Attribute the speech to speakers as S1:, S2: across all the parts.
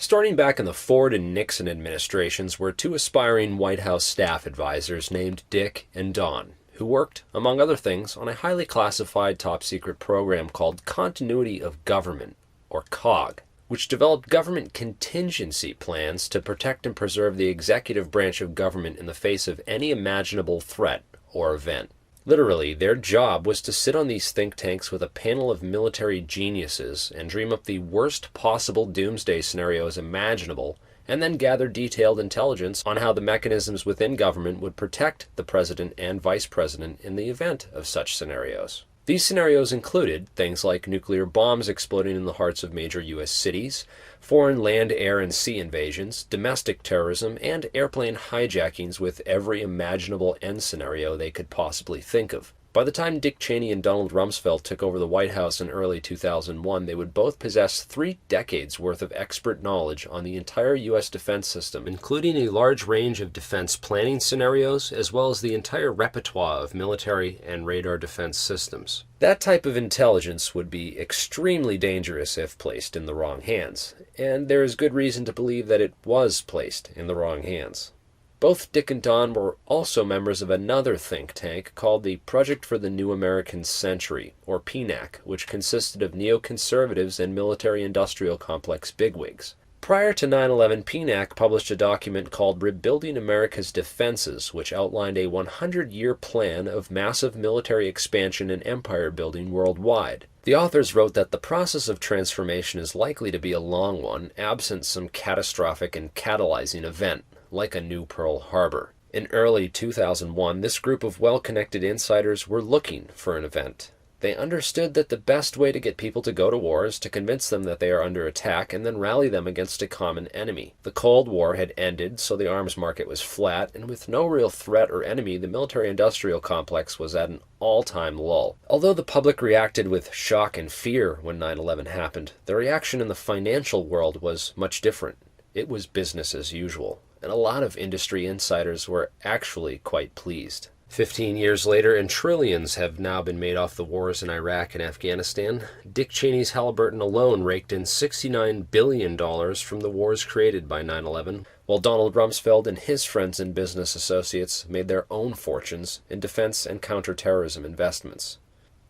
S1: Starting back in the Ford and Nixon administrations were two aspiring White House staff advisors named Dick and Don, who worked, among other things, on a highly classified top-secret program called Continuity of Government, or COG, which developed government contingency plans to protect and preserve the executive branch of government in the face of any imaginable threat or event. Literally, their job was to sit on these think tanks with a panel of military geniuses and dream up the worst possible doomsday scenarios imaginable, and then gather detailed intelligence on how the mechanisms within government would protect the president and vice president in the event of such scenarios. These scenarios included things like nuclear bombs exploding in the hearts of major U.S. cities, foreign land, air, and sea invasions, domestic terrorism, and airplane hijackings with every imaginable end scenario they could possibly think of. By the time Dick Cheney and Donald Rumsfeld took over the White House in early 2001, they would both possess 3 decades worth of expert knowledge on the entire U.S. defense system, including a large range of defense planning scenarios, as well as the entire repertoire of military and radar defense systems. That type of intelligence would be extremely dangerous if placed in the wrong hands, and there is good reason to believe that it was placed in the wrong hands. Both Dick and Don were also members of another think tank called the Project for the New American Century, or PNAC, which consisted of neoconservatives and military-industrial complex bigwigs. Prior to 9/11, PNAC published a document called Rebuilding America's Defenses, which outlined a 100-year plan of massive military expansion and empire building worldwide. The authors wrote that the process of transformation is likely to be a long one, absent some catastrophic and catalyzing event, like a new Pearl Harbor. In early 2001, this group of well-connected insiders were looking for an event. They understood that the best way to get people to go to war is to convince them that they are under attack and then rally them against a common enemy. The Cold War had ended, so the arms market was flat, and with no real threat or enemy, the military-industrial complex was at an all-time lull. Although the public reacted with shock and fear when 9/11 happened, the reaction in the financial world was much different. It was business as usual, and a lot of industry insiders were actually quite pleased. 15 years later, and trillions have now been made off the wars in Iraq and Afghanistan, Dick Cheney's Halliburton alone raked in $69 billion from the wars created by 9/11, while Donald Rumsfeld and his friends and business associates made their own fortunes in defense and counterterrorism investments.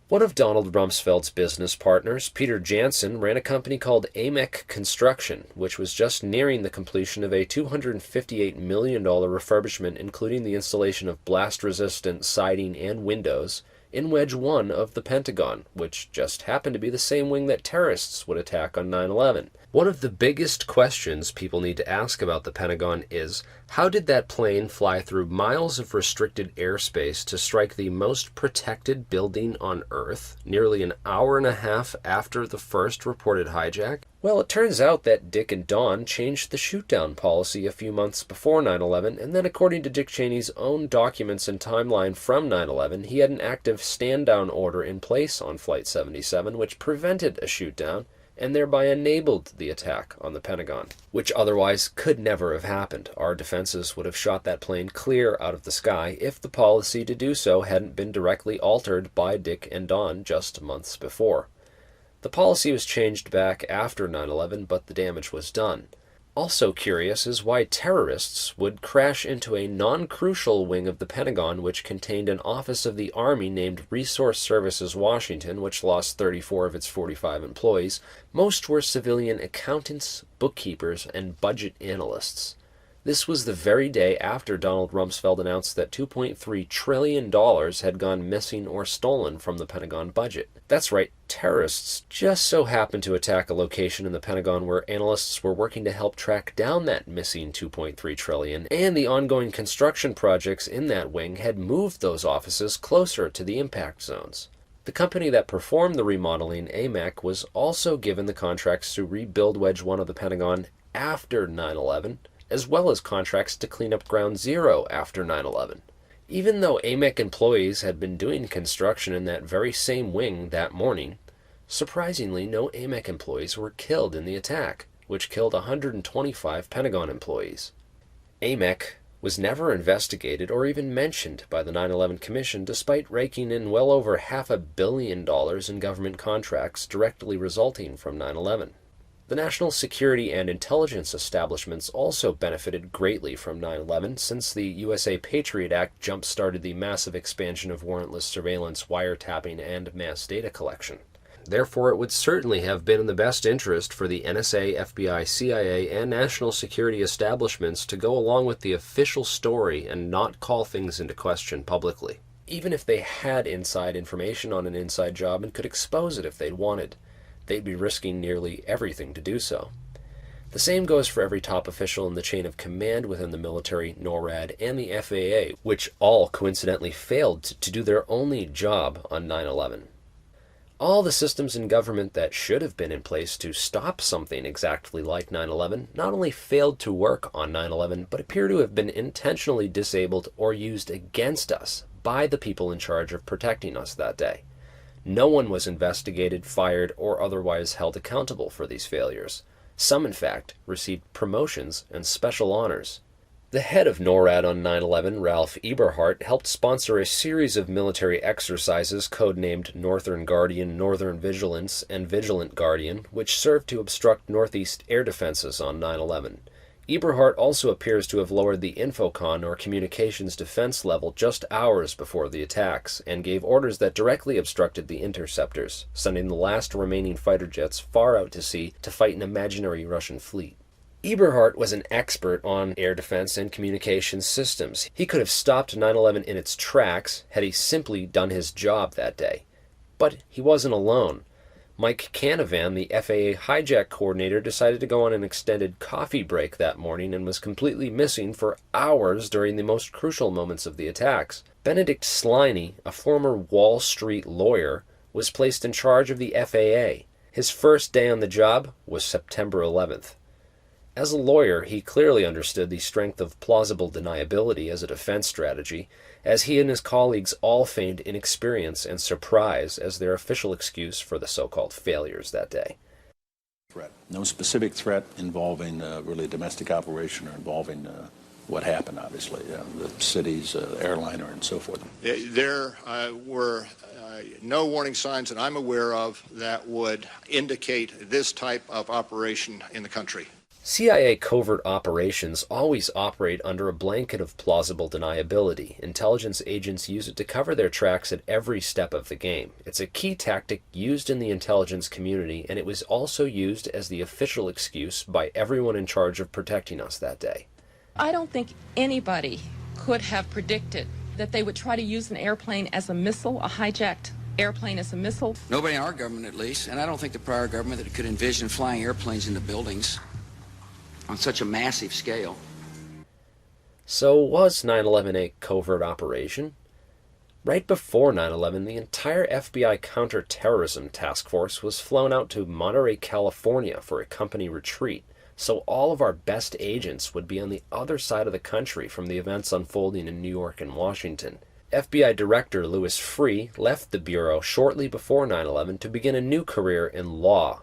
S1: One of Donald Rumsfeld's business partners, Peter Jansen, ran a company called AMEC Construction, which was just nearing the completion of a $258 million refurbishment, including the installation of blast-resistant siding and windows in Wedge 1 of the Pentagon, which just happened to be the same wing that terrorists would attack on 9/11. One of the biggest questions people need to ask about the Pentagon is, how did that plane fly through miles of restricted airspace to strike the most protected building on Earth nearly an hour and a half after the first reported hijack? Well, it turns out that Dick and Don changed the shoot-down policy a few months before 9/11, and then according to Dick Cheney's own documents and timeline from 9/11, he had an active stand-down order in place on Flight 77, which prevented a shoot-down, and thereby enabled the attack on the Pentagon, which otherwise could never have happened. Our defenses would have shot that plane clear out of the sky if the policy to do so hadn't been directly altered by Dick and Don just months before. The policy was changed back after 9/11, but the damage was done. Also curious is why terrorists would crash into a non-crucial wing of the Pentagon which contained an office of the Army named Resource Services Washington, which lost 34 of its 45 employees. Most were civilian accountants, bookkeepers, and budget analysts. This was the very day after Donald Rumsfeld announced that $2.3 trillion had gone missing or stolen from the Pentagon budget. That's right, terrorists just so happened to attack a location in the Pentagon where analysts were working to help track down that missing $2.3 trillion, and the ongoing construction projects in that wing had moved those offices closer to the impact zones. The company that performed the remodeling, AMEC, was also given the contracts to rebuild Wedge 1 of the Pentagon after 9/11, as well as contracts to clean up Ground Zero after 9/11. Even though AMEC employees had been doing construction in that very same wing that morning, surprisingly no AMEC employees were killed in the attack, which killed 125 Pentagon employees. AMEC was never investigated or even mentioned by the 9/11 Commission, despite raking in well over $500 million in government contracts directly resulting from 9/11. The national security and intelligence establishments also benefited greatly from 9/11, since the USA Patriot Act jump-started the massive expansion of warrantless surveillance, wiretapping, and mass data collection. Therefore, it would certainly have been in the best interest for the NSA, FBI, CIA, and national security establishments to go along with the official story and not call things into question publicly, even if they had inside information on an inside job and could expose it if they'd wanted. They'd be risking nearly everything to do so. The same goes for every top official in the chain of command within the military, NORAD, and the FAA, which all coincidentally failed to do their only job on 9/11. All the systems in government that should have been in place to stop something exactly like 9/11 not only failed to work on 9/11, but appear to have been intentionally disabled or used against us by the people in charge of protecting us that day. No one was investigated, fired, or otherwise held accountable for these failures. Some, in fact, received promotions and special honors. The head of NORAD on 9/11, Ralph Eberhart, helped sponsor a series of military exercises codenamed Northern Guardian, Northern Vigilance, and Vigilant Guardian, which served to obstruct Northeast air defenses on 9/11. Eberhart also appears to have lowered the Infocon or communications defense level just hours before the attacks, and gave orders that directly obstructed the interceptors, sending the last remaining fighter jets far out to sea to fight an imaginary Russian fleet. Eberhart was an expert on air defense and communications systems. He could have stopped 9/11 in its tracks had he simply done his job that day. But he wasn't alone. Mike Canavan, the FAA hijack coordinator, decided to go on an extended coffee break that morning and was completely missing for hours during the most crucial moments of the attacks. Benedict Sliney, a former Wall Street lawyer, was placed in charge of the FAA. His first day on the job was September 11th. As a lawyer, he clearly understood the strength of plausible deniability as a defense strategy, as he and his colleagues all feigned inexperience and surprise as their official excuse for the so-called failures that day.
S2: No specific threat involving really domestic operation or involving what happened, obviously, the cities, airliner, and so forth.
S3: There were no warning signs that I'm aware of that would indicate this type of operation in the country.
S1: CIA covert operations always operate under a blanket of plausible deniability. Intelligence agents use it to cover their tracks at every step of the game. It's a key tactic used in the intelligence community, and it was also used as the official excuse by everyone in charge of protecting us that day.
S4: I don't think anybody could have predicted that they would try to use an airplane as a missile, a hijacked airplane as a missile.
S5: Nobody in our government, at least, and I don't think the prior government that could envision flying airplanes into buildings on such a massive scale.
S1: So was 9/11 a covert operation? Right before 9/11, the entire FBI counterterrorism task force was flown out to Monterey, California for a company retreat, so all of our best agents would be on the other side of the country from the events unfolding in New York and Washington. FBI Director Louis Freeh left the Bureau shortly before 9/11 to begin a new career in law.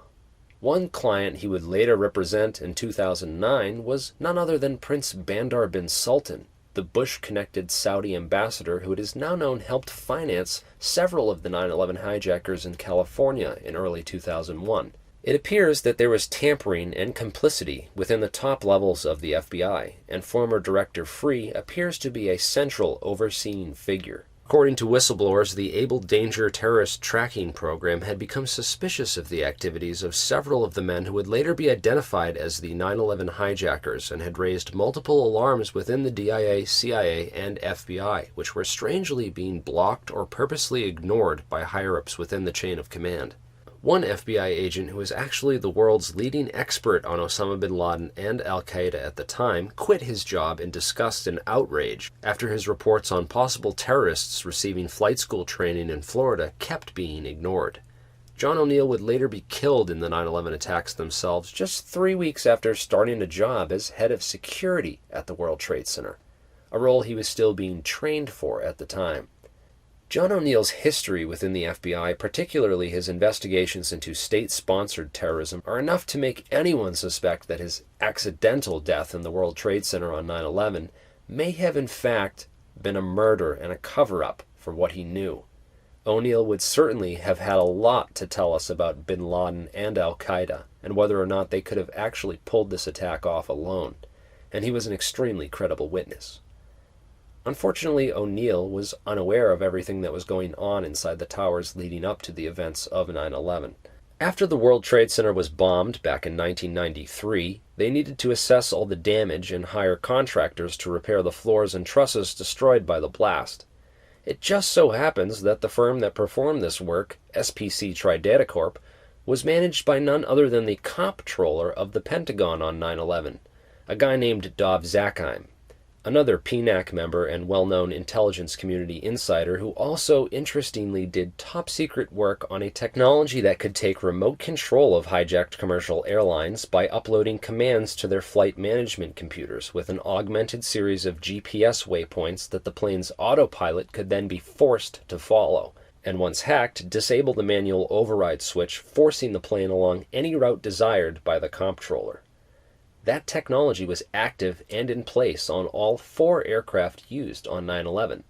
S1: One client he would later represent in 2009 was none other than Prince Bandar bin Sultan, the Bush-connected Saudi ambassador who it is now known helped finance several of the 9/11 hijackers in California in early 2001. It appears that there was tampering and complicity within the top levels of the FBI, and former Director Freeh appears to be a central overseeing figure. According to whistleblowers, the Able Danger Terrorist Tracking Program had become suspicious of the activities of several of the men who would later be identified as the 9/11 hijackers, and had raised multiple alarms within the DIA, CIA, and FBI, which were strangely being blocked or purposely ignored by higher-ups within the chain of command. One FBI agent who was actually the world's leading expert on Osama bin Laden and al-Qaeda at the time quit his job in disgust and outrage after his reports on possible terrorists receiving flight school training in Florida kept being ignored. John O'Neill would later be killed in the 9/11 attacks themselves just 3 weeks after starting a job as head of security at the World Trade Center, a role he was still being trained for at the time. John O'Neill's history within the FBI, particularly his investigations into state-sponsored terrorism, are enough to make anyone suspect that his accidental death in the World Trade Center on 9/11 may have in fact been a murder and a cover-up for what he knew. O'Neill would certainly have had a lot to tell us about bin Laden and al-Qaeda. and whether or not they could have actually pulled this attack off alone, and he was an extremely credible witness. Unfortunately, O'Neill was unaware of everything that was going on inside the towers leading up to the events of 9/11. After the World Trade Center was bombed back in 1993, they needed to assess all the damage and hire contractors to repair the floors and trusses destroyed by the blast. It just so happens that the firm that performed this work, SPC Tridata Corp., was managed by none other than the comptroller of the Pentagon on 9/11, a guy named Dov Zakheim, another PNAC member and well-known intelligence community insider who also, interestingly, did top-secret work on a technology that could take remote control of hijacked commercial airlines by uploading commands to their flight management computers with an augmented series of GPS waypoints that the plane's autopilot could then be forced to follow, and once hacked, disable the manual override switch, forcing the plane along any route desired by the comptroller. That technology was active and in place on all 4 aircraft used on 9/11.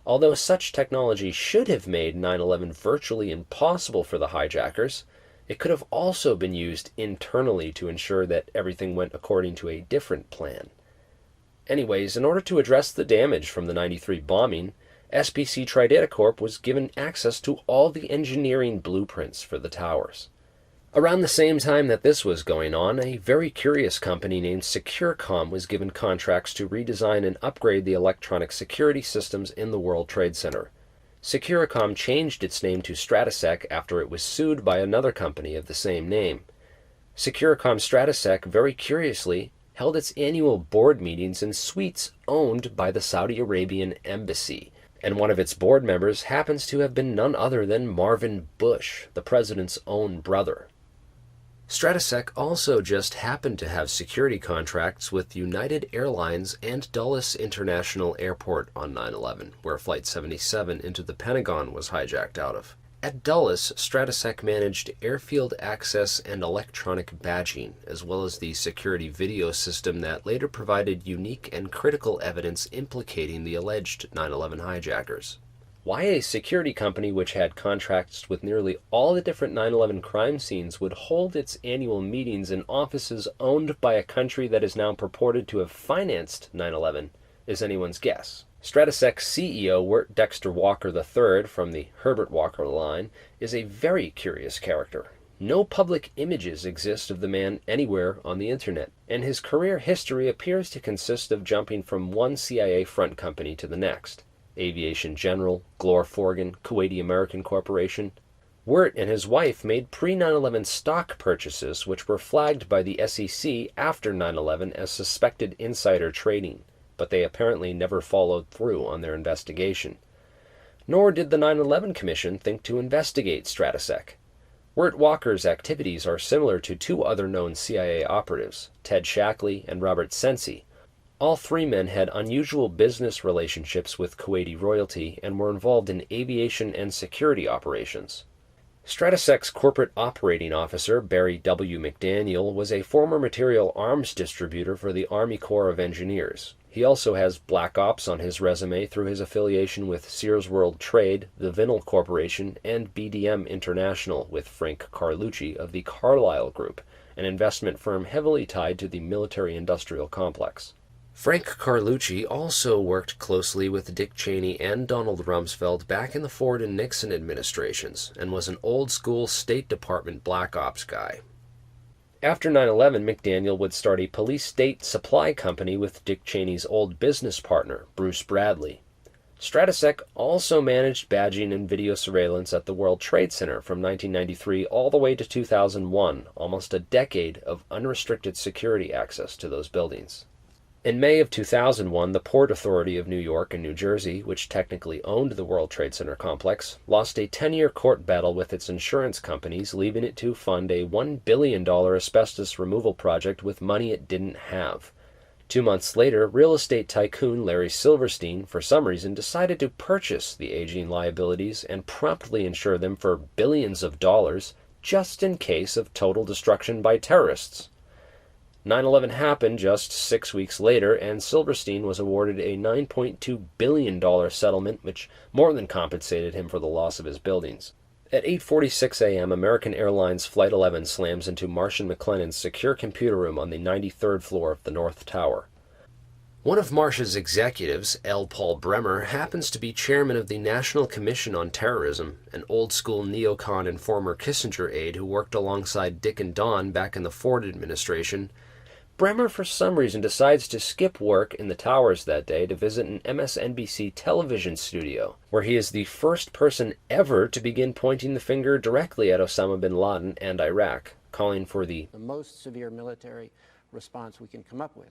S1: Although such technology should have made 9/11 virtually impossible for the hijackers, it could have also been used internally to ensure that everything went according to a different plan. Anyways, in order to address the damage from the 93 bombing, SPC Tridata Corp was given access to all the engineering blueprints for the towers. Around the same time that this was going on, a very curious company named Securicom was given contracts to redesign and upgrade the electronic security systems in the World Trade Center. Securicom changed its name to Stratesec after it was sued by another company of the same name. Securicom Stratesec, very curiously, held its annual board meetings in suites owned by the Saudi Arabian embassy, and one of its board members happens to have been none other than Marvin Bush, the president's own brother. Stratesec also just happened to have security contracts with United Airlines and Dulles International Airport on 9/11, where Flight 77 into the Pentagon was hijacked out of. At Dulles, Stratesec managed airfield access and electronic badging, as well as the security video system that later provided unique and critical evidence implicating the alleged 9/11 hijackers. Why a security company which had contracts with nearly all the different 9/11 crime scenes would hold its annual meetings in offices owned by a country that is now purported to have financed 9/11 is anyone's guess. Stratesec's CEO, Wirt Dexter Walker III, from the Herbert Walker line, is a very curious character. No public images exist of the man anywhere on the internet, and his career history appears to consist of jumping from one CIA front company to the next. Aviation General, Glor Forgan, Kuwaiti American Corporation. Wirt and his wife made pre-9/11 stock purchases which were flagged by the SEC after 9/11 as suspected insider trading, but they apparently never followed through on their investigation. Nor did the 9/11 Commission think to investigate Stratesec. Wirt Walker's activities are similar to 2 other known CIA operatives, Ted Shackley and Robert Sensi. All 3 men had unusual business relationships with Kuwaiti royalty and were involved in aviation and security operations. Stratesec's corporate operating officer, Barry W. McDaniel, was a former material arms distributor for the Army Corps of Engineers. He also has Black Ops on his resume through his affiliation with Sears World Trade, the Vinyl Corporation, and BDM International with Frank Carlucci of the Carlyle Group, an investment firm heavily tied to the military-industrial complex. Frank Carlucci also worked closely with Dick Cheney and Donald Rumsfeld back in the Ford and Nixon administrations, and was an old-school State Department Black Ops guy. After 9/11, McDaniel would start a police state supply company with Dick Cheney's old business partner, Bruce Bradley. Stratesec also managed badging and video surveillance at the World Trade Center from 1993 all the way to 2001, almost a decade of unrestricted security access to those buildings. In May of 2001, the Port Authority of New York and New Jersey, which technically owned the World Trade Center complex, lost a 10-year court battle with its insurance companies, leaving it to fund a $1 billion asbestos removal project with money it didn't have. 2 months later, real estate tycoon Larry Silverstein, for some reason, decided to purchase the aging liabilities and promptly insure them for billions of dollars, just in case of total destruction by terrorists. 9/11 happened just 6 weeks later, and Silverstein was awarded a $9.2 billion settlement, which more than compensated him for the loss of his buildings. At 8:46 a.m., American Airlines Flight 11 slams into Marsh & McLennan's secure computer room on the 93rd floor of the North Tower. One of Marsh's executives, L. Paul Bremer, happens to be chairman of the National Commission on Terrorism, an old-school neocon and former Kissinger aide who worked alongside Dick and Don back in the Ford administration. Bremer, for some reason, decides to skip work in the towers that day to visit an MSNBC television studio, where he is the first person ever to begin pointing the finger directly at Osama bin Laden and Iraq, calling for the
S6: most severe military response we can come up with.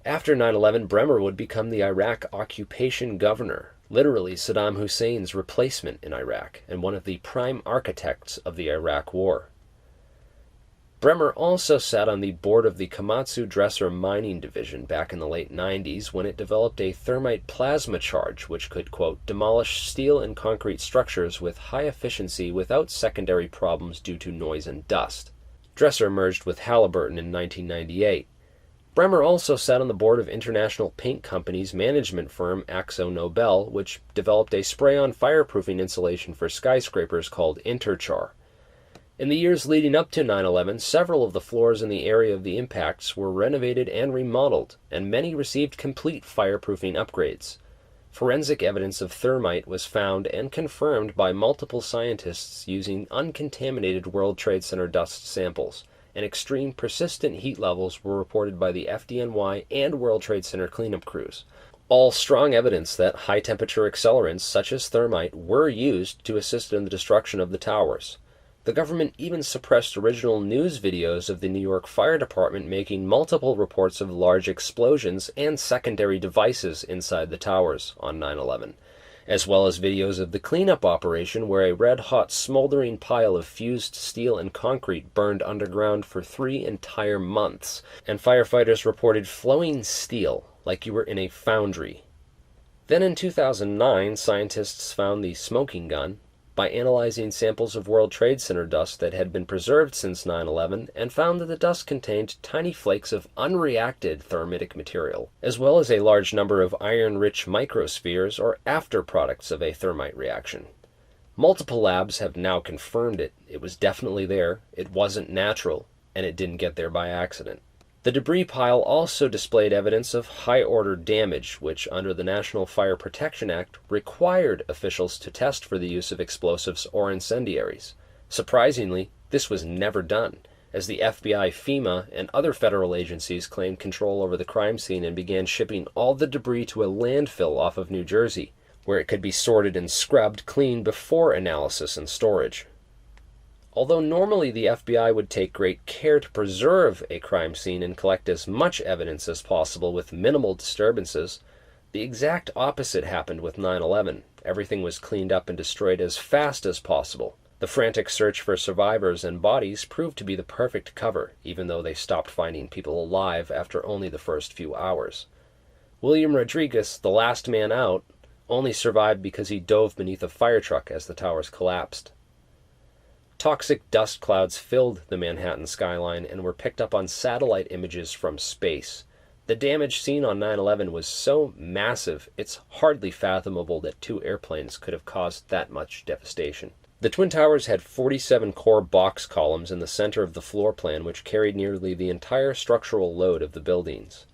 S1: After 9/11, Bremer would become the Iraq occupation governor, literally Saddam Hussein's replacement in Iraq, and one of the prime architects of the Iraq War. Bremer also sat on the board of the Komatsu Dresser Mining Division back in the late 90s when it developed a thermite plasma charge which could, quote, demolish steel and concrete structures with high efficiency without secondary problems due to noise and dust. Dresser merged with Halliburton in 1998. Bremer also sat on the board of international paint company's management firm Akzo Nobel, which developed a spray-on fireproofing insulation for skyscrapers called Interchar. In the years leading up to 9/11, several of the floors in the area of the impacts were renovated and remodeled, and many received complete fireproofing upgrades. Forensic evidence of thermite was found and confirmed by multiple scientists using uncontaminated World Trade Center dust samples, and extreme persistent heat levels were reported by the FDNY and World Trade Center cleanup crews. All strong evidence that high-temperature accelerants such as thermite were used to assist in the destruction of the towers. The government even suppressed original news videos of the New York Fire Department making multiple reports of large explosions and secondary devices inside the towers on 9/11, as well as videos of the cleanup operation where a red-hot smoldering pile of fused steel and concrete burned underground for 3 entire months, and firefighters reported flowing steel like you were in a foundry. Then in 2009, scientists found the smoking gun by analyzing samples of World Trade Center dust that had been preserved since 9/11 and found that the dust contained tiny flakes of unreacted thermitic material, as well as a large number of iron-rich microspheres or after-products of a thermite reaction. Multiple labs have now confirmed it. It was definitely there, it wasn't natural, and it didn't get there by accident. The debris pile also displayed evidence of high-order damage, which, under the National Fire Protection Act, required officials to test for the use of explosives or incendiaries. Surprisingly, this was never done, as the FBI, FEMA, and other federal agencies claimed control over the crime scene and began shipping all the debris to a landfill off of New Jersey, where it could be sorted and scrubbed clean before analysis and storage. Although normally the FBI would take great care to preserve a crime scene and collect as much evidence as possible with minimal disturbances, the exact opposite happened with 9/11. Everything was cleaned up and destroyed as fast as possible. The frantic search for survivors and bodies proved to be the perfect cover, even though they stopped finding people alive after only the first few hours. William Rodriguez, the last man out, only survived because he dove beneath a fire truck as the towers collapsed. Toxic dust clouds filled the Manhattan skyline and were picked up on satellite images from space. The damage seen on 9/11 was so massive, it's hardly fathomable that 2 airplanes could have caused that much devastation. The Twin Towers had 47 core box columns in the center of the floor plan, which carried nearly the entire structural load of the buildings.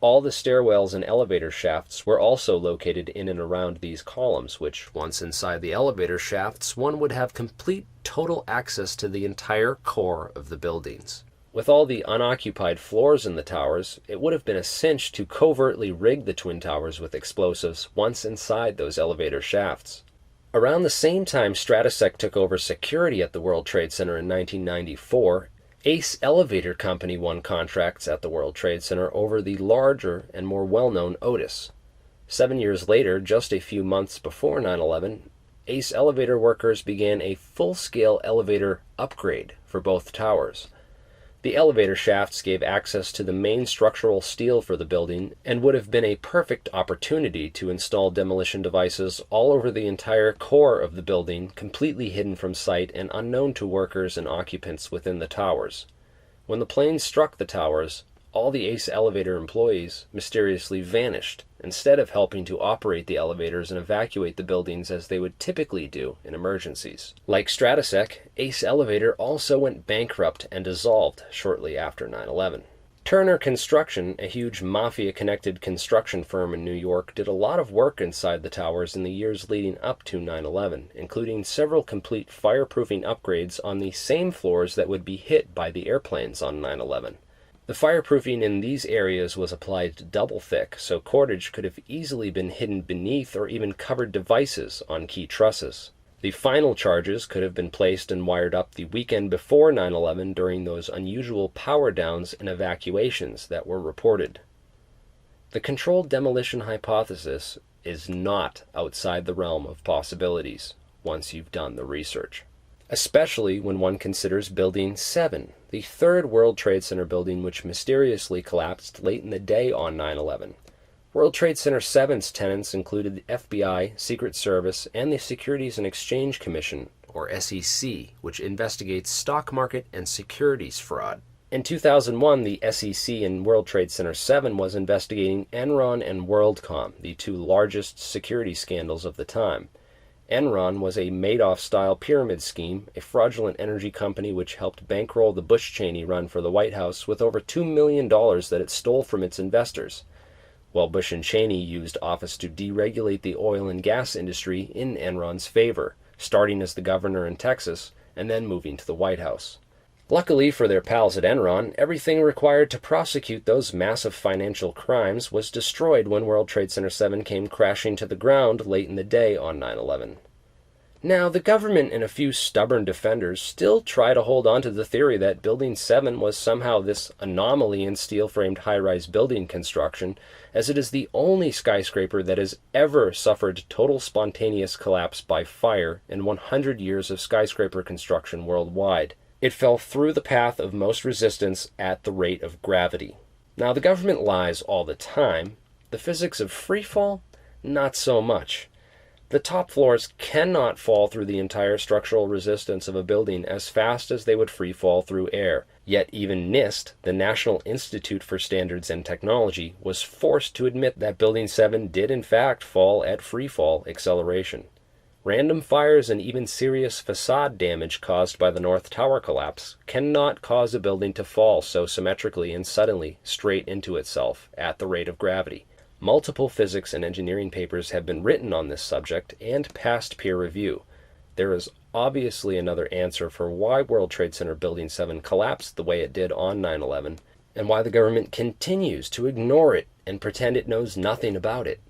S1: All the stairwells and elevator shafts were also located in and around these columns, which, once inside the elevator shafts, one would have complete total access to the entire core of the buildings. With all the unoccupied floors in the towers, it would have been a cinch to covertly rig the Twin Towers with explosives once inside those elevator shafts. Around the same time Stratesec took over security at the World Trade Center in 1994, Ace Elevator Company won contracts at the World Trade Center over the larger and more well-known Otis. 7 years later, just a few months before 9/11, Ace elevator workers began a full-scale elevator upgrade for both towers. The elevator shafts gave access to the main structural steel for the building and would have been a perfect opportunity to install demolition devices all over the entire core of the building, completely hidden from sight and unknown to workers and occupants within the towers. When the planes struck the towers, all the Ace elevator employees mysteriously vanished, instead of helping to operate the elevators and evacuate the buildings as they would typically do in emergencies. Like Stratosec, Ace Elevator also went bankrupt and dissolved shortly after 9/11. Turner Construction, a huge mafia-connected construction firm in New York, did a lot of work inside the towers in the years leading up to 9/11, including several complete fireproofing upgrades on the same floors that would be hit by the airplanes on 9/11. The fireproofing in these areas was applied double thick, so cordage could have easily been hidden beneath or even covered devices on key trusses. The final charges could have been placed and wired up the weekend before 9/11 during those unusual power downs and evacuations that were reported. The controlled demolition hypothesis is not outside the realm of possibilities once you've done the research, especially when one considers Building 7, the third World Trade Center building which mysteriously collapsed late in the day on 9/11. World Trade Center 7's tenants included the FBI, Secret Service, and the Securities and Exchange Commission, or SEC, which investigates stock market and securities fraud. In 2001, the SEC in World Trade Center 7 was investigating Enron and WorldCom, the two largest security scandals of the time. Enron was a Madoff-style pyramid scheme, a fraudulent energy company which helped bankroll the Bush-Cheney run for the White House with over $2 million that it stole from its investors, while Bush and Cheney used office to deregulate the oil and gas industry in Enron's favor, starting as the governor in Texas and then moving to the White House. Luckily for their pals at Enron, everything required to prosecute those massive financial crimes was destroyed when World Trade Center 7 came crashing to the ground late in the day on 9/11. Now, the government and a few stubborn defenders still try to hold on to the theory that Building 7 was somehow this anomaly in steel-framed high-rise building construction, as it is the only skyscraper that has ever suffered total spontaneous collapse by fire in 100 years of skyscraper construction worldwide. It fell through the path of most resistance at the rate of gravity. Now, the government lies all the time. The physics of freefall? Not so much. The top floors cannot fall through the entire structural resistance of a building as fast as they would free fall through air. Yet even NIST, the National Institute for Standards and Technology, was forced to admit that Building 7 did in fact fall at free fall acceleration. Random fires and even serious facade damage caused by the North Tower collapse cannot cause a building to fall so symmetrically and suddenly straight into itself at the rate of gravity. Multiple physics and engineering papers have been written on this subject and passed peer review. There is obviously another answer for why World Trade Center Building 7 collapsed the way it did on 9/11, and why the government continues to ignore it and pretend it knows nothing about it.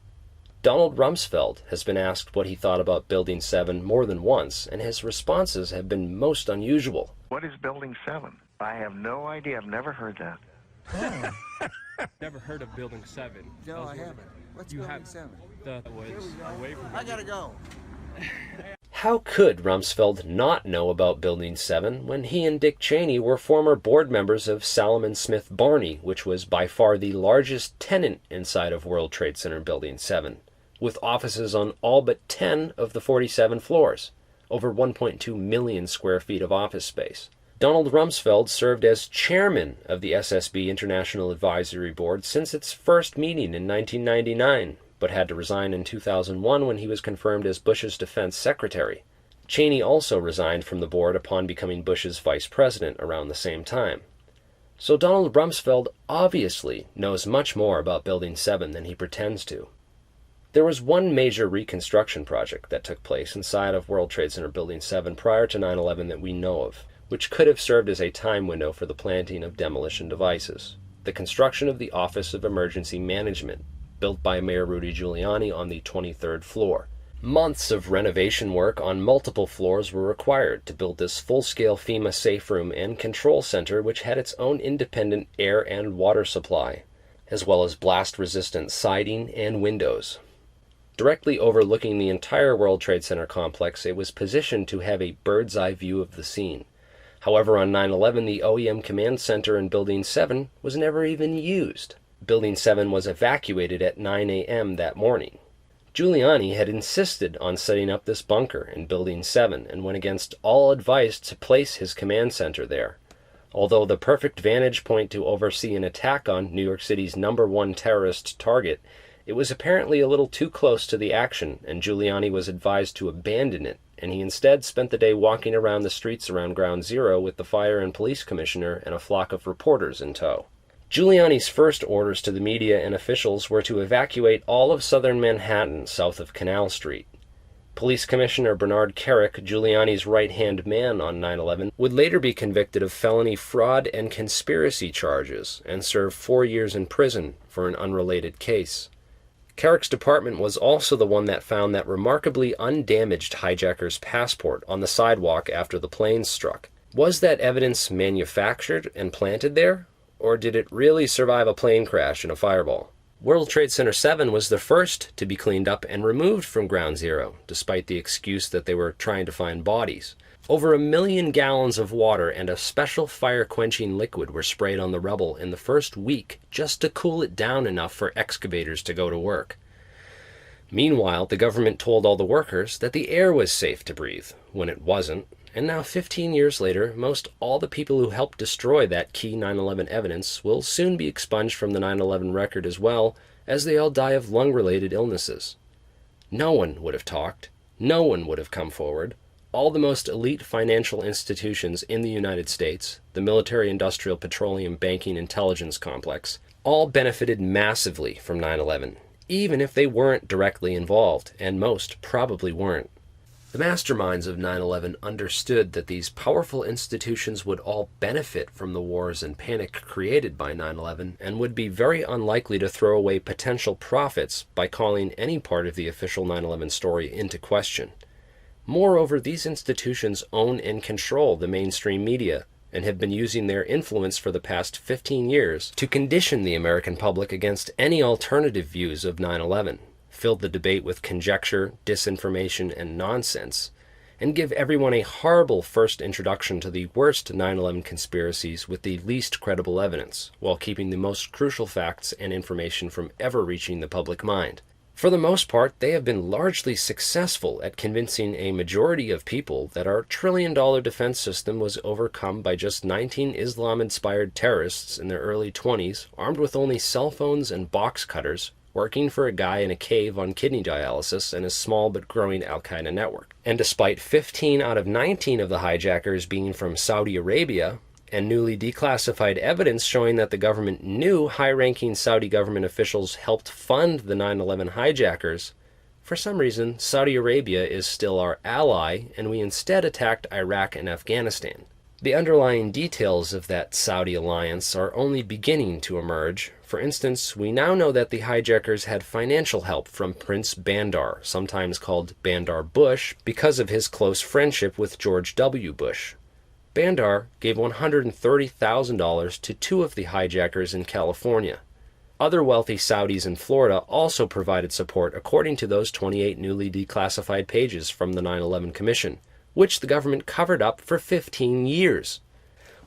S1: Donald Rumsfeld has been asked what he thought about Building 7 more than once, and his responses have been most unusual.
S7: What is Building 7? I have no idea. I've never heard that.
S8: Never heard of Building 7.
S9: No, I haven't. What's Building 7?
S8: That was away from
S9: I gotta go.
S1: How could Rumsfeld not know about Building 7 when he and Dick Cheney were former board members of Salomon Smith Barney, which was by far the largest tenant inside of World Trade Center Building 7, with offices on all but 10 of the 47 floors, over 1.2 million square feet of office space. Donald Rumsfeld served as chairman of the SSB International Advisory Board since its first meeting in 1999, but had to resign in 2001 when he was confirmed as Bush's defense secretary. Cheney also resigned from the board upon becoming Bush's vice president around the same time. So Donald Rumsfeld obviously knows much more about Building 7 than he pretends to. There was one major reconstruction project that took place inside of World Trade Center Building 7 prior to 9/11 that we know of, which could have served as a time window for the planting of demolition devices. The construction of the Office of Emergency Management, built by Mayor Rudy Giuliani on the 23rd floor. Months of renovation work on multiple floors were required to build this full-scale FEMA safe room and control center, which had its own independent air and water supply, as well as blast-resistant siding and windows. Directly overlooking the entire World Trade Center complex, it was positioned to have a bird's-eye view of the scene. However, on 9/11, the OEM command center in Building 7 was never even used. Building 7 was evacuated at 9 a.m. that morning. Giuliani had insisted on setting up this bunker in Building 7 and went against all advice to place his command center there. Although the perfect vantage point to oversee an attack on New York City's #1 terrorist target, It was apparently a little too close to the action, and Giuliani was advised to abandon it, and he instead spent the day walking around the streets around Ground Zero with the fire and police commissioner and a flock of reporters in tow. Giuliani's first orders to the media and officials were to evacuate all of southern Manhattan south of Canal Street. Police Commissioner Bernard Kerik, Giuliani's right-hand man on 9/11, would later be convicted of felony fraud and conspiracy charges and serve 4 years in prison for an unrelated case. Kerik's department was also the one that found that remarkably undamaged hijacker's passport on the sidewalk after the planes struck. Was that evidence manufactured and planted there, or did it really survive a plane crash and a fireball? World Trade Center 7 was the first to be cleaned up and removed from Ground Zero, despite the excuse that they were trying to find bodies. Over 1 million gallons of water and a special fire-quenching liquid were sprayed on the rubble in the first week just to cool it down enough for excavators to go to work. Meanwhile, the government told all the workers that the air was safe to breathe, when it wasn't, and now 15 years later, most all the people who helped destroy that key 9/11 evidence will soon be expunged from the 9/11 record as well, as they all die of lung-related illnesses. No one would have talked. No one would have come forward. All the most elite financial institutions in the United States, the military-industrial petroleum banking intelligence complex, all benefited massively from 9/11, even if they weren't directly involved, and most probably weren't. The masterminds of 9/11 understood that these powerful institutions would all benefit from the wars and panic created by 9/11 and would be very unlikely to throw away potential profits by calling any part of the official 9/11 story into question. Moreover, these institutions own and control the mainstream media and have been using their influence for the past 15 years to condition the American public against any alternative views of 9/11. Fill the debate with conjecture, disinformation, and nonsense, and give everyone a horrible first introduction to the worst 9/11 conspiracies with the least credible evidence, while keeping the most crucial facts and information from ever reaching the public mind. For the most part, they have been largely successful at convincing a majority of people that our trillion-dollar defense system was overcome by just 19 Islam-inspired terrorists in their early 20s, armed with only cell phones and box cutters, working for a guy in a cave on kidney dialysis and a small but growing al-Qaeda network. And despite 15 out of 19 of the hijackers being from Saudi Arabia, and newly declassified evidence showing that the government knew high-ranking Saudi government officials helped fund the 9/11 hijackers, for some reason Saudi Arabia is still our ally, and we instead attacked Iraq and Afghanistan. The underlying details of that Saudi alliance are only beginning to emerge. For instance, we now know that the hijackers had financial help from Prince Bandar, sometimes called Bandar Bush, because of his close friendship with George W. Bush. Bandar gave $130,000 to 2 of the hijackers in California. Other wealthy Saudis in Florida also provided support according to those 28 newly declassified pages from the 9/11 Commission, which the government covered up for 15 years.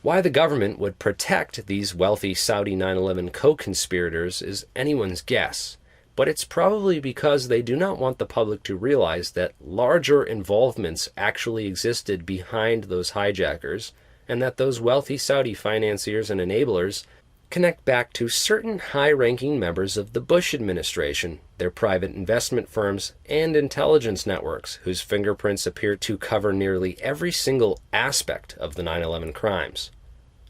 S1: Why the government would protect these wealthy Saudi 9/11 co-conspirators is anyone's guess, but it's probably because they do not want the public to realize that larger involvements actually existed behind those hijackers, and that those wealthy Saudi financiers and enablers connect back to certain high-ranking members of the Bush administration, their private investment firms, and intelligence networks, whose fingerprints appear to cover nearly every single aspect of the 9/11 crimes.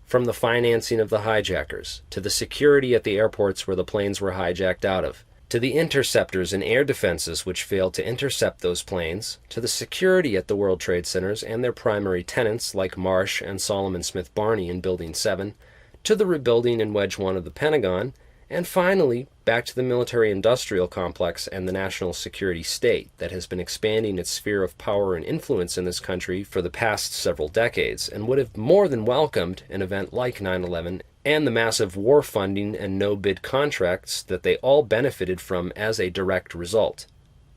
S1: From the financing of the hijackers, to the security at the airports where the planes were hijacked out of, to the interceptors and air defenses which failed to intercept those planes, to the security at the World Trade Centers and their primary tenants like Marsh and Solomon Smith Barney in Building 7, to the rebuilding in Wedge 1 of the Pentagon, and finally, back to the military-industrial complex and the national security state that has been expanding its sphere of power and influence in this country for the past several decades, and would have more than welcomed an event like 9/11 and the massive war funding and no-bid contracts that they all benefited from as a direct result.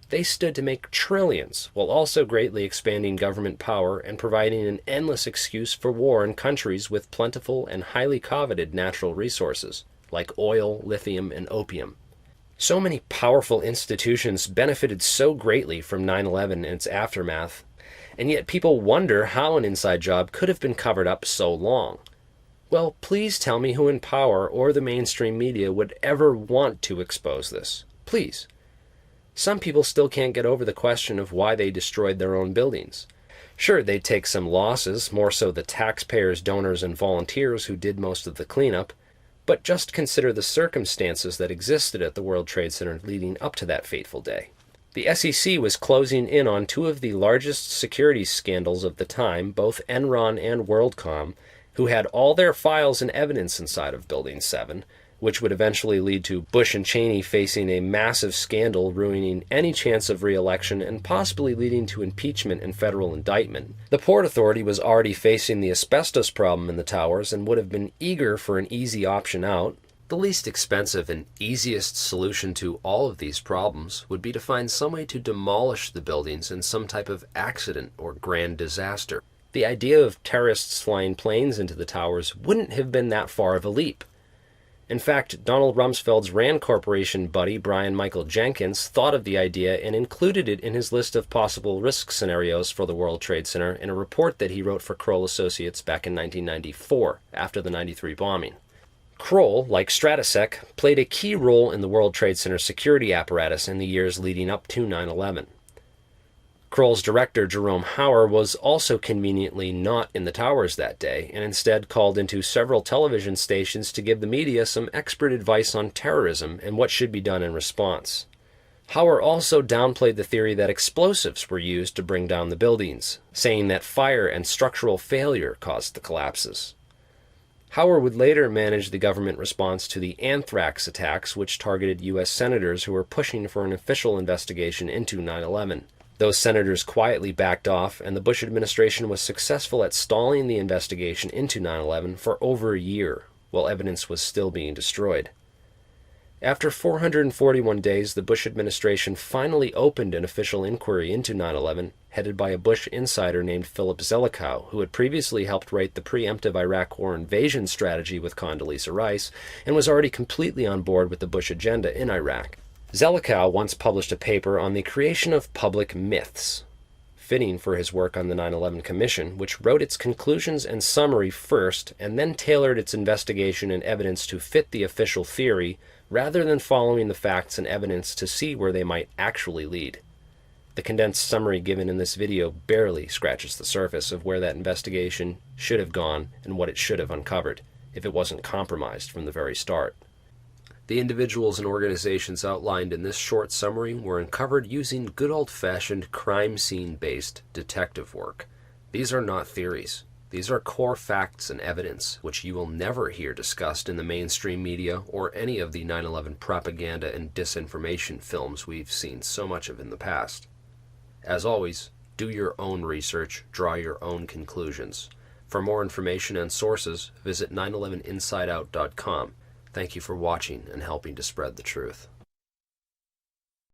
S1: They stood to make trillions, while also greatly expanding government power and providing an endless excuse for war in countries with plentiful and highly coveted natural resources, like oil, lithium, and opium. So many powerful institutions benefited so greatly from 9/11 and its aftermath, and yet people wonder how an inside job could have been covered up so long. Well, please tell me who in power or the mainstream media would ever want to expose this. Please. Some people still can't get over the question of why they destroyed their own buildings. Sure, they'd take some losses, more so the taxpayers, donors, and volunteers who did most of the cleanup, but just consider the circumstances that existed at the World Trade Center leading up to that fateful day. The SEC was closing in on two of the largest security scandals of the time, both Enron and WorldCom, who had all their files and evidence inside of Building 7, which would eventually lead to Bush and Cheney facing a massive scandal ruining any chance of re-election and possibly leading to impeachment and federal indictment. The Port Authority was already facing the asbestos problem in the towers and would have been eager for an easy option out. The least expensive and easiest solution to all of these problems would be to find some way to demolish the buildings in some type of accident or grand disaster. The idea of terrorists flying planes into the towers wouldn't have been that far of a leap. In fact, Donald Rumsfeld's Rand Corporation buddy, Brian Michael Jenkins, thought of the idea and included it in his list of possible risk scenarios for the World Trade Center in a report that he wrote for Kroll Associates back in 1994, after the 93 bombing. Kroll, like Stratesec, played a key role in the World Trade Center security apparatus in the years leading up to 9/11. Kroll's director, Jerome Hauer, was also conveniently not in the towers that day, and instead called into several television stations to give the media some expert advice on terrorism and what should be done in response. Hauer also downplayed the theory that explosives were used to bring down the buildings, saying that fire and structural failure caused the collapses. Hauer would later manage the government response to the anthrax attacks, which targeted U.S. senators who were pushing for an official investigation into 9/11. Those senators quietly backed off, and the Bush administration was successful at stalling the investigation into 9/11 for over a year, while evidence was still being destroyed. After 441 days, the Bush administration finally opened an official inquiry into 9/11, headed by a Bush insider named Philip Zelikow, who had previously helped write the preemptive Iraq War invasion strategy with Condoleezza Rice, and was already completely on board with the Bush agenda in Iraq. Zelikow once published a paper on the creation of public myths, fitting for his work on the 9/11 Commission, which wrote its conclusions and summary first and then tailored its investigation and evidence to fit the official theory, rather than following the facts and evidence to see where they might actually lead. The condensed summary given in this video barely scratches the surface of where that investigation should have gone and what it should have uncovered, if it wasn't compromised from the very start. The individuals and organizations outlined in this short summary were uncovered using good old-fashioned crime scene-based detective work. These are not theories. These are core facts and evidence, which you will never hear discussed in the mainstream media or any of the 9/11 propaganda and disinformation films we've seen so much of in the past. As always, do your own research, draw your own conclusions. For more information and sources, visit 911insideout.com. Thank you for watching and helping to spread the truth.